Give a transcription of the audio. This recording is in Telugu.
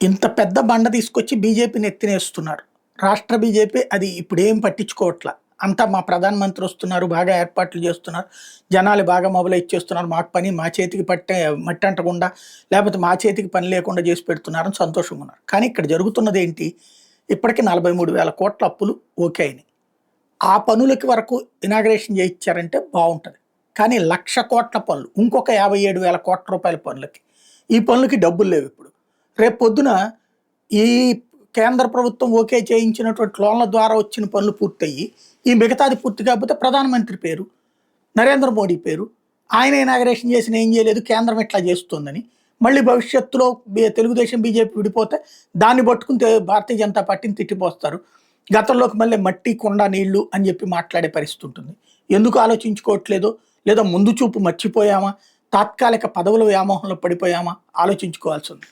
ఇంత పెద్ద బండ తీసుకొచ్చి బీజేపీని ఎత్తినేస్తున్నారు. రాష్ట్ర బీజేపీ అది ఇప్పుడేం పట్టించుకోవట్ల. అంతా మా ప్రధానమంత్రి వస్తున్నారు, బాగా ఏర్పాట్లు చేస్తున్నారు, జనాలు బాగా మొబలైజ్ చేస్తున్నారు, మాకు పని మా చేతికి పట్టే మట్టంటకుండా లేకపోతే మా చేతికి పని లేకుండా చేసి పెడుతున్నారని సంతోషంగా ఉన్నారు. కానీ ఇక్కడ జరుగుతున్నది ఏంటి? ఇప్పటికి 43,000 కోట్ల అప్పులు ఓకే అయినాయి. ఆ పనులకి వరకు ఇనాగ్రేషన్ చేయించారంటే బాగుంటుంది. కానీ 1,00,000 కోట్ల పనులు, ఇంకొక 57,000 కోట్ల రూపాయల పనులకి, ఈ పనులకి డబ్బులు లేవు ఇప్పుడు. రేపు పొద్దున ఈ కేంద్ర ప్రభుత్వం ఓకే చేయించినటువంటి లోన్ల ద్వారా వచ్చిన పనులు పూర్తయ్యి ఈ మిగతాది పూర్తి కాకపోతే ప్రధానమంత్రి పేరు, నరేంద్ర మోడీ పేరు, ఆయన ఇనాగ్రేషన్ చేసిన ఏం చేయలేదు, కేంద్రం ఇట్లా చేస్తుందని మళ్ళీ భవిష్యత్తులో తెలుగుదేశం బీజేపీ విడిపోతే దాన్ని పట్టుకుని భారతీయ జనతా పార్టీని తిట్టిపోస్తారు. గతంలోకి మళ్ళీ మట్టి కొండ నీళ్లు అని చెప్పి మాట్లాడే పరిస్థితి ఉంటుంది. ఎందుకు ఆలోచించుకోవట్లేదో, లేదా ముందు చూపు మర్చిపోయామా, తాత్కాలిక పదవుల వ్యామోహంలో పడిపోయామా ఆలోచించుకోవాల్సి ఉంది.